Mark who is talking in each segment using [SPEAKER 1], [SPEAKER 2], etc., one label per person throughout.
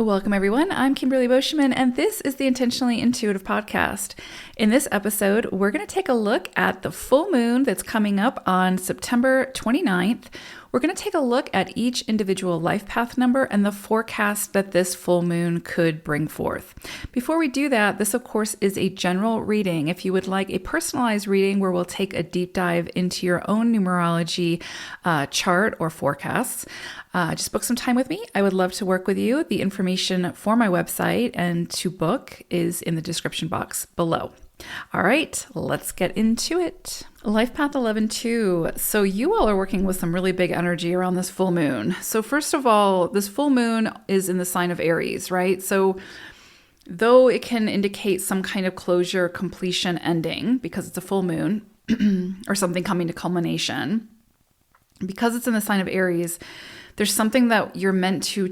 [SPEAKER 1] Welcome, everyone. I'm Kimberly Boschman, and this is the Intentionally Intuitive Podcast. In this episode, we're going to take a look at the full moon that's coming up on September 29th. We're going to take a look at each individual life path number and the forecast that this full moon could bring forth. Before we do that, this, of course, is a general reading. If you would like a personalized reading where we'll take a deep dive into your own numerology chart or forecasts, just book some time with me. I would love to work with you. The information for my website and to book is in the description box below. All right, let's get into it. Life Path 11-2. So you all are working with some really big energy around this full moon. So first of all, this full moon is in the sign of Aries, right? So though it can indicate some kind of closure, completion, ending, because it's a full moon or something coming to culmination, because it's in the sign of Aries, there's something that you're meant to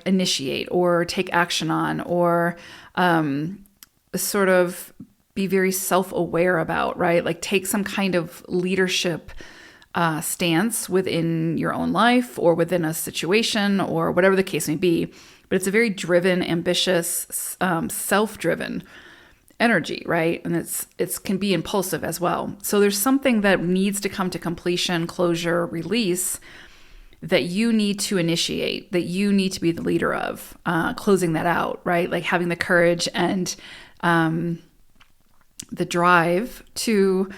[SPEAKER 1] initiate or take action on or sort of be very self-aware about, right? Like take some kind of leadership stance within your own life or within a situation or whatever the case may be. But it's a very driven, ambitious, self-driven energy, right? And it can be impulsive as well. So there's something that needs to come to completion, closure, release that you need to initiate, that you need to be the leader of, closing that out, right? Like having the courage and the drive to,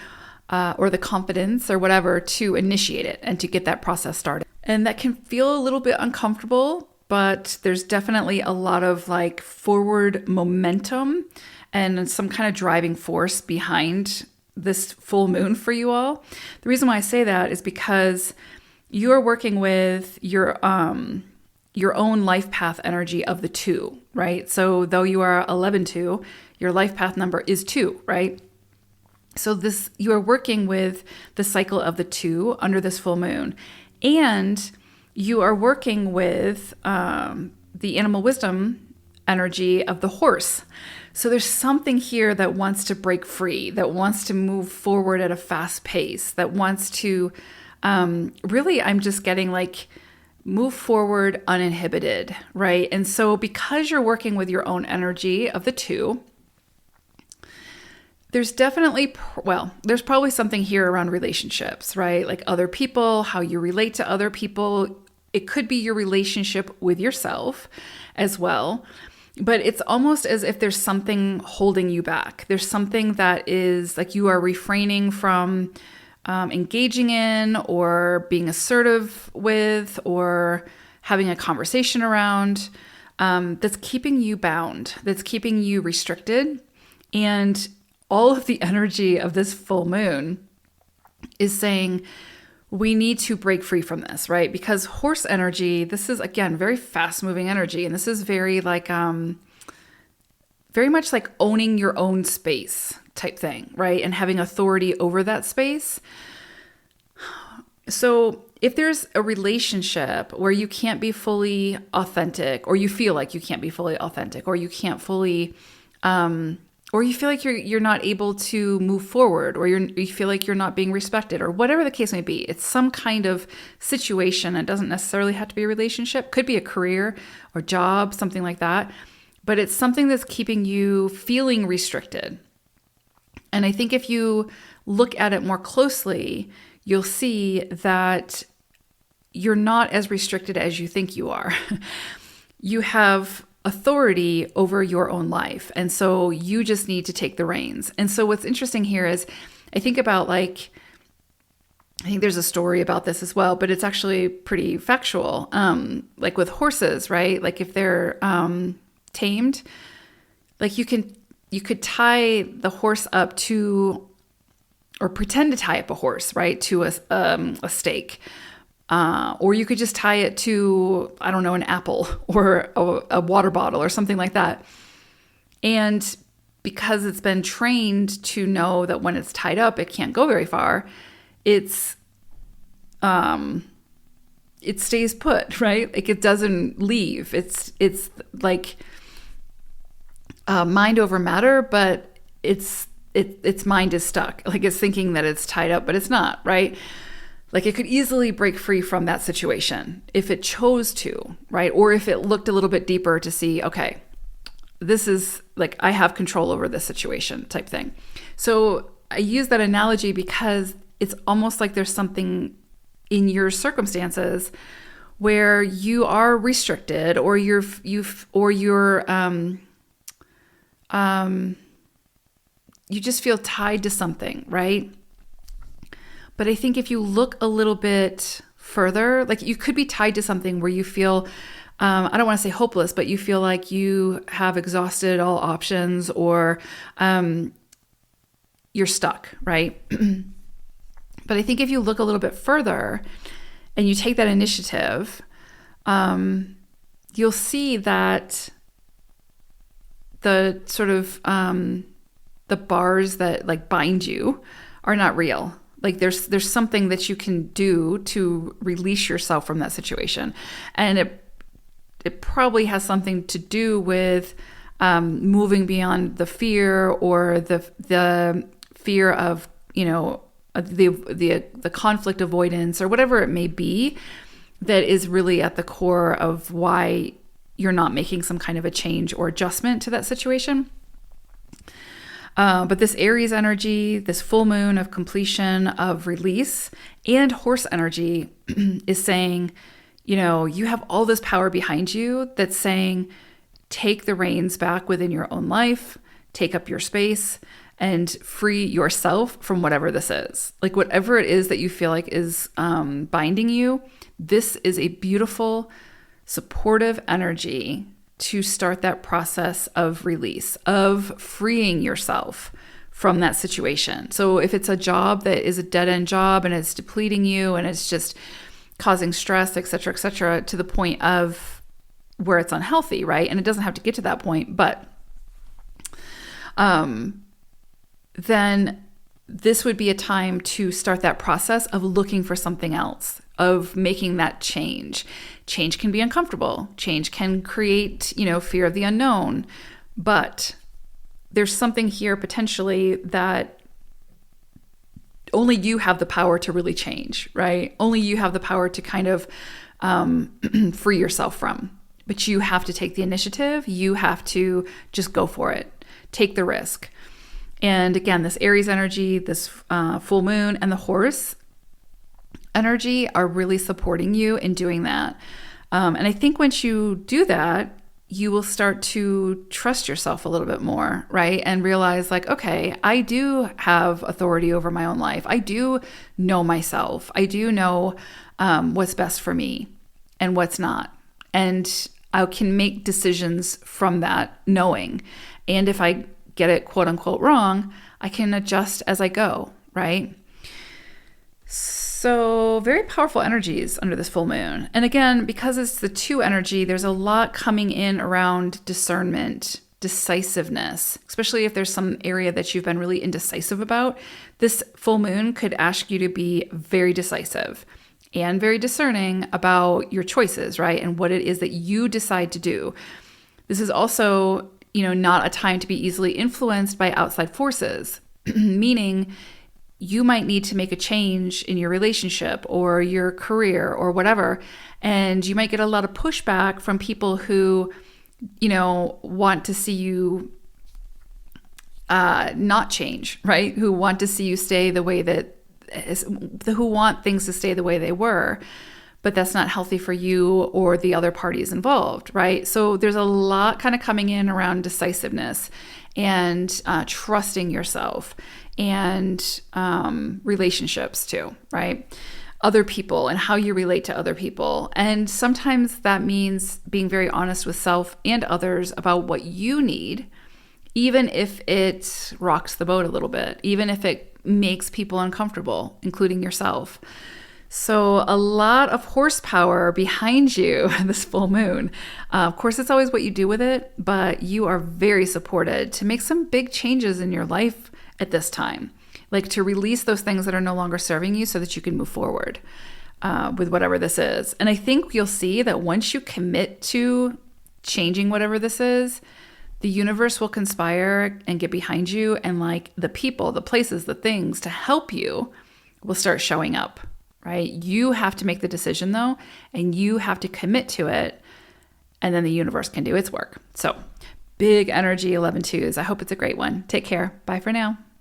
[SPEAKER 1] or the confidence or whatever to initiate it and to get that process started. And that can feel a little bit uncomfortable, but there's definitely a lot of like forward momentum and some kind of driving force behind this full moon for you all. The reason why I say that is because you're working with your own life path energy of the 2, right? So though you are 11-2, your life path number is 2, right? So you are working with the cycle of the 2 under this full moon. And you are working with the animal wisdom energy of the horse. So there's something here that wants to break free, that wants to move forward at a fast pace, that wants to really, I'm just getting like move forward uninhibited, right? And so because you're working with your own energy of the 2, there's definitely, there's probably something here around relationships, right? Like other people, how you relate to other people. It could be your relationship with yourself as well. But it's almost as if there's something holding you back. There's something that is like you are refraining from engaging in or being assertive with or having a conversation around that's keeping you bound, that's keeping you restricted. And all of the energy of this full moon is saying we need to break free from this, right? Because horse energy, this is, again, very fast moving energy. And this is very like, very much like owning your own space type thing, right? And having authority over that space. So if there's a relationship where you can't be fully authentic, or you feel like you can't be fully authentic, or you can't fully, or you feel like you're not able to move forward, or you feel like you're not being respected, or whatever the case may be, it's some kind of situation. It doesn't necessarily have to be a relationship. Could be a career or job, something like that. But it's something that's keeping you feeling restricted. And I think if you look at it more closely, you'll see that you're not as restricted as you think you are. You have authority over your own life. And so you just need to take the reins. And so what's interesting here is I think about I think there's a story about this as well, but it's actually pretty factual. Like with horses, right? Like if they're tamed, like you could tie the horse up to, or pretend to tie up a horse, right, to a stake. Or you could just tie it to, I don't know, an apple or a water bottle or something like that. And because it's been trained to know that when it's tied up, it can't go very far, it stays put, right? Like it doesn't leave. It's like mind over matter, but its mind is stuck. Like it's thinking that it's tied up, but it's not, right? Like it could easily break free from that situation if it chose to, right? Or if it looked a little bit deeper to see, okay, this is like, I have control over this situation type thing. So I use that analogy because it's almost like there's something in your circumstances where you are restricted, or you just feel tied to something, right? But I think if you look a little bit further, like you could be tied to something where you feel, I don't want to say hopeless, but you feel like you have exhausted all options, or you're stuck, right? But I think if you look a little bit further and you take that initiative, you'll see that the sort of the bars that like bind you are not real. Like there's something that you can do to release yourself from that situation. And it probably has something to do with moving beyond the fear, or the fear of, the conflict avoidance, or whatever it may be, that is really at the core of why you're not making some kind of a change or adjustment to that situation. But this Aries energy, this full moon of completion, of release, and horse energy is saying, you have all this power behind you that's saying, take the reins back within your own life, take up your space, and free yourself from whatever this is. Like whatever it is that you feel like is binding you, this is a beautiful, supportive energy to start that process of release, of freeing yourself from that situation. So if it's a job that is a dead-end job and it's depleting you and it's just causing stress, et cetera, to the point of where it's unhealthy, right? And it doesn't have to get to that point, but then this would be a time to start that process of looking for something else, of making that change. Change can be uncomfortable. Change can create, fear of the unknown. But there's something here potentially that only you have the power to really change, right? Only you have the power to kind of free yourself from. But you have to take the initiative. You have to just go for it. Take the risk. And again, this Aries energy, this full moon, and the horse energy are really supporting you in doing that. And I think once you do that, you will start to trust yourself a little bit more, right? And realize like, okay, I do have authority over my own life. I do know myself. I do know what's best for me and what's not. And I can make decisions from that knowing. And if I get it quote unquote wrong, I can adjust as I go, right? So very powerful energies under this full moon. And again, because it's the 2 energy, there's a lot coming in around discernment, decisiveness, especially if there's some area that you've been really indecisive about. This full moon could ask you to be very decisive and very discerning about your choices, right? And what it is that you decide to do. This is also, not a time to be easily influenced by outside forces, meaning you might need to make a change in your relationship or your career or whatever. And you might get a lot of pushback from people who, want to see you not change, right? Who want to see you stay the way who want things to stay the way they were. But that's not healthy for you or the other parties involved, right? So there's a lot kind of coming in around decisiveness and trusting yourself, and relationships too, right? Other people and how you relate to other people. And sometimes that means being very honest with self and others about what you need, even if it rocks the boat a little bit, even if it makes people uncomfortable, including yourself. So a lot of horsepower behind you this full moon. Of course, it's always what you do with it, but you are very supported to make some big changes in your life at this time, like to release those things that are no longer serving you so that you can move forward with whatever this is. And I think you'll see that once you commit to changing whatever this is, the universe will conspire and get behind you, and like the people, the places, the things to help you will start showing up. right? You have to make the decision though, and you have to commit to it, and then the universe can do its work. So big energy 11-2s. I hope it's a great one. Take care. Bye for now.